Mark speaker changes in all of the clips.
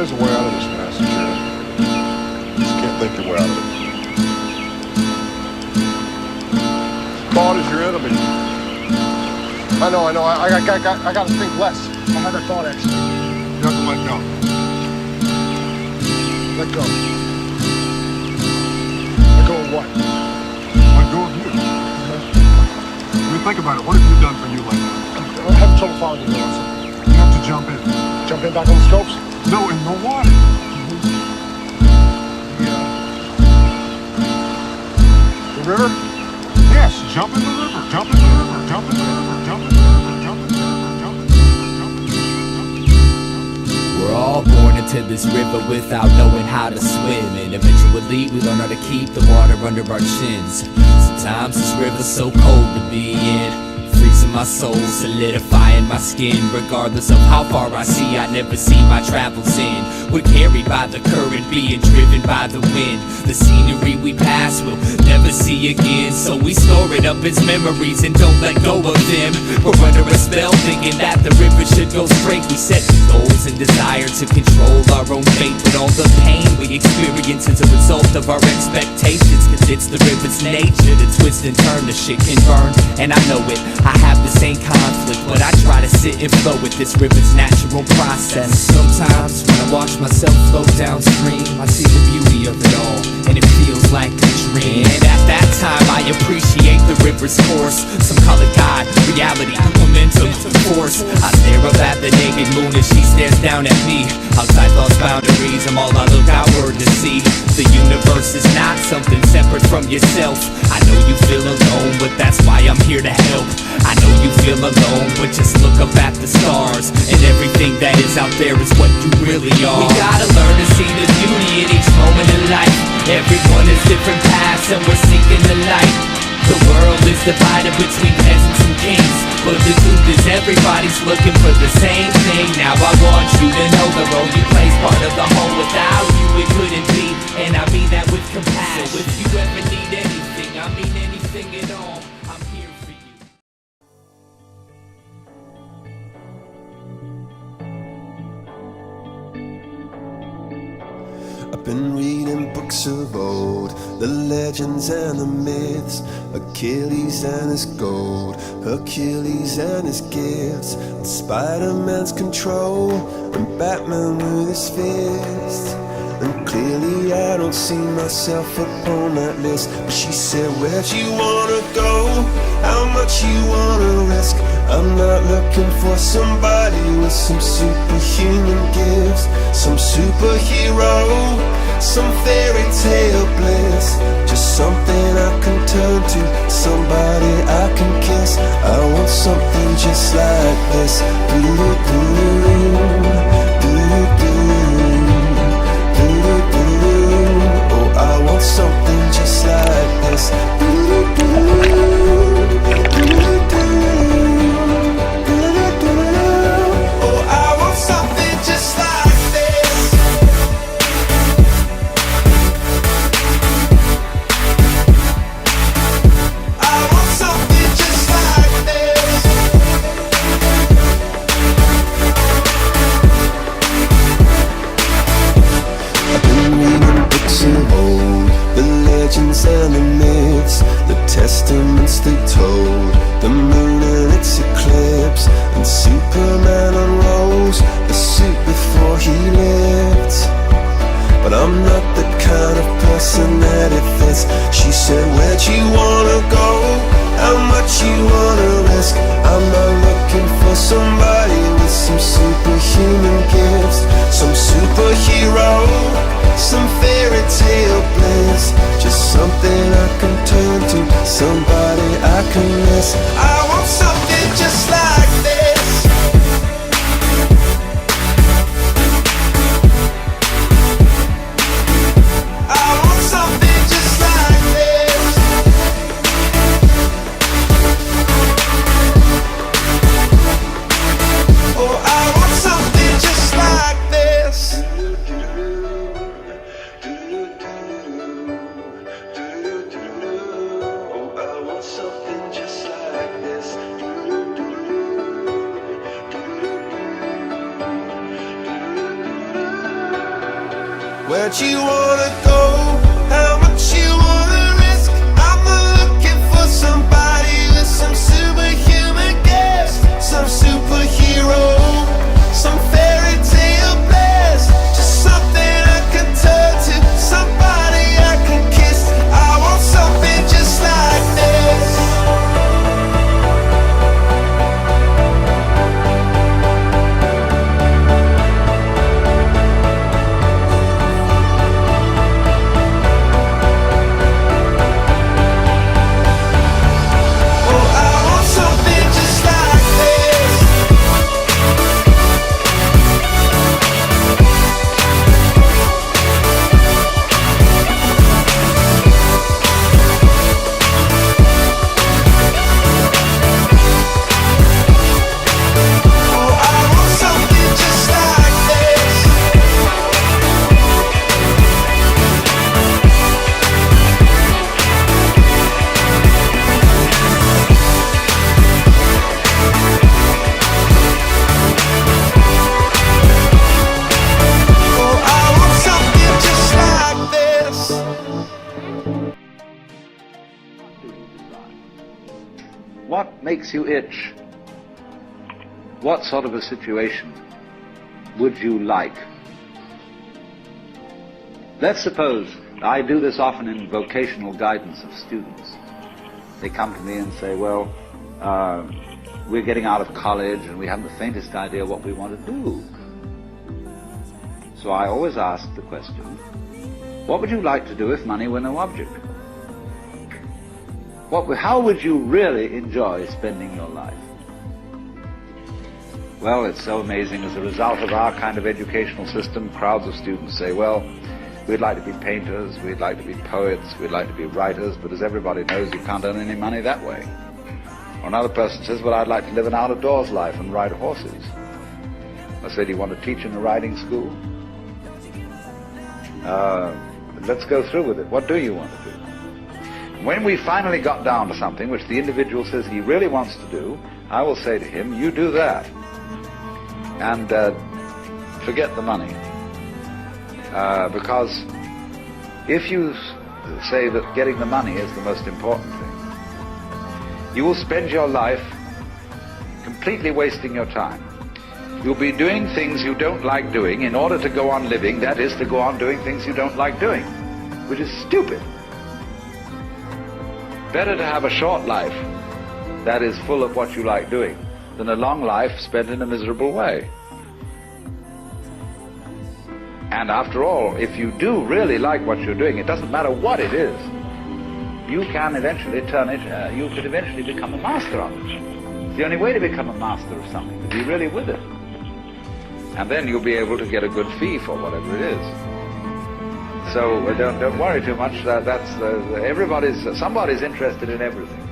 Speaker 1: there's a way out of this mess, sure. Just can't think your way out of it. Thought is your enemy. I know. I gotta think less. I had that thought actually. You have to let go. Let go. Let go of what? Let go of you. I mean, think about it. What have you done for you lately? I'm having trouble following you, Nelson. You have to jump in. Jump in back on the scopes? No, in the water. The river? Yes, jump in the river. Jump in the river. Jump in the river. Jump in the river. Jump in the river. Jump in the river.
Speaker 2: We're all born into this river without knowing how to swim, and eventually we learn how to keep the water under our chins. Sometimes this river's so cold to be in, freezing my soul, solidifying my skin. Regardless of how far I see, I never see my travels in. We're carried by the current, being driven by the wind. The scenery we pass we'll never see again, so we store it up as memories and don't let go of them. We're under a spell thinking that the river should go straight. We set goals and desire to control our own fate, but all the pain we experience is a result of our expectations, cause it's the river's nature to twist and turn. The shit can burn, and I know it. I have the same conflict, but I try to sit and flow with this river's natural process. Sometimes when I watch myself float downstream, I see the beauty of it all, and it feels like a dream. And at that time I appreciate the river's course. Some call it God, reality, momentum, force. I stare up at the naked moon as she stares down at me. Outside lost boundaries, I'm all I look outward to see. The universe is not something separate from yourself. I know you feel alone, but that's why I'm here to help. I know you feel alone, but just look up at the stars, and everything that is out there is what you really are. We gotta learn to see the beauty in each moment of life. Everyone has different paths and we're seeking the light. The world is divided between peasants and kings, but the truth is everybody's looking for the same thing. Now I want you to know the role you play's part of the whole. Without you it couldn't be, and I mean that with compassion. So if you ever need anything, I mean anything at all, I'm here for you.
Speaker 3: I've been reading books of old, the legends and the myths, Achilles and his gold, Hercules and his gifts, and Spider-Man's control, and Batman with his fists. And clearly I don't see myself upon that list. But she said, where'd you wanna go? How much you wanna risk? I'm not looking for somebody with some superhuman gifts, some superhero, some fairy tale bliss. Just something I can turn to, somebody I can kiss. I want something just like this. Oh, I want something just like this. Oh, I want something just like this. I want something just like this. I've been reading books of old, the legends and the myths, the testaments they told, the moon and its eclipse, and Superman unrolls the suit before he lived. But I'm not the kind of person that it fits. She said, where'd you wanna go? How much you wanna risk? I'm not looking for somebody with some superhuman gifts, some superhero, some fairy tale bliss. Just something I can turn to, somebody I can miss. I want something just like this. I want something just like this. Oh, I want something just like this. Oh, I want something just like this. Where'd you wanna go? How much you wanna risk? I'm looking for somebody with some superhuman gifts, some superhero, some fairy tale bliss, just something I can turn to, somebody I can kiss. I want something just like this.
Speaker 4: What makes you itch? What sort of a situation would you like? Let's suppose, I do this often in vocational guidance of students. They come to me and say, well, we're getting out of college and we haven't the faintest idea what we want to do. So I always ask the question, what would you like to do if money were no object? How would you really enjoy spending your life? Well, it's so amazing. As a result of our kind of educational system, crowds of students say, well, we'd like to be painters, we'd like to be poets, we'd like to be writers, but as everybody knows, you can't earn any money that way. Or another person says, well, I'd like to live an out-of-doors life and ride horses. I say, do you want to teach in a riding school? Let's go through with it. What do you want to do? When we finally got down to something which the individual says he really wants to do, I will say to him, you do that. And forget the money. Because if you say that getting the money is the most important thing, you will spend your life completely wasting your time. You'll be doing things you don't like doing in order to go on living, that is, to go on doing things you don't like doing, which is stupid. Better to have a short life that is full of what you like doing than a long life spent in a miserable way. And after all, if you do really like what you're doing, it doesn't matter what it is, you can eventually turn it, you could eventually become a master of it. It's the only way to become a master of something, to be really with it. And then you'll be able to get a good fee for whatever it is. So don't worry too much. Somebody's interested in everything.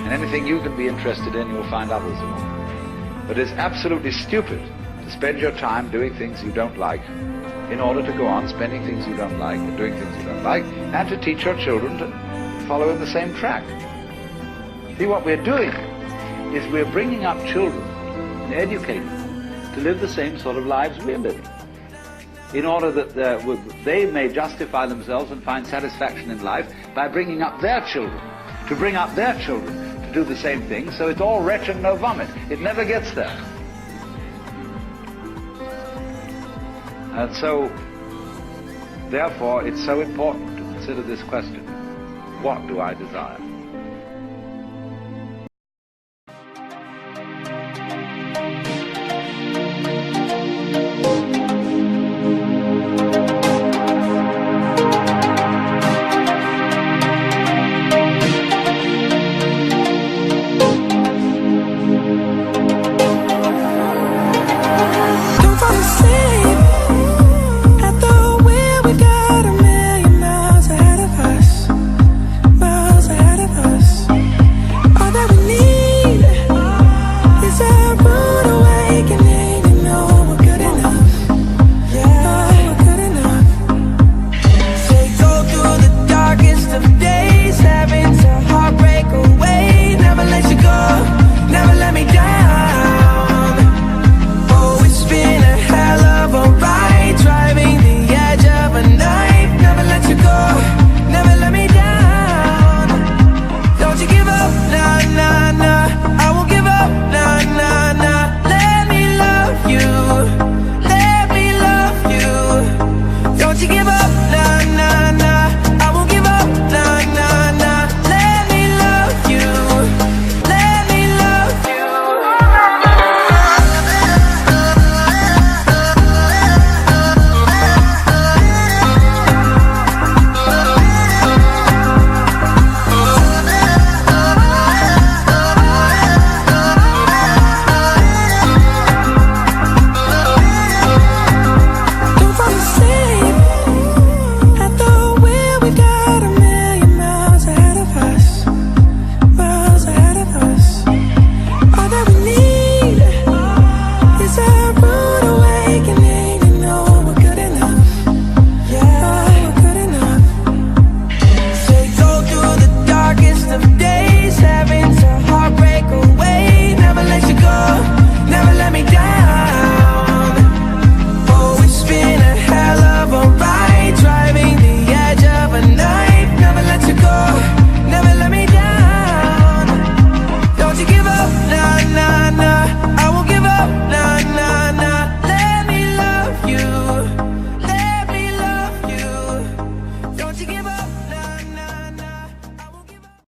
Speaker 4: And anything you can be interested in, you'll find others in. But it's absolutely stupid to spend your time doing things you don't like in order to go on spending things you don't like and doing things you don't like, and to teach your children to follow in the same track. See, what we're doing is we're bringing up children and educating them to live the same sort of lives we're living, in order that they may justify themselves and find satisfaction in life by bringing up their children, to bring up their children to do the same thing, so it's all wretch and no vomit. It never gets there. And so, therefore, it's so important to consider this question: what do I desire?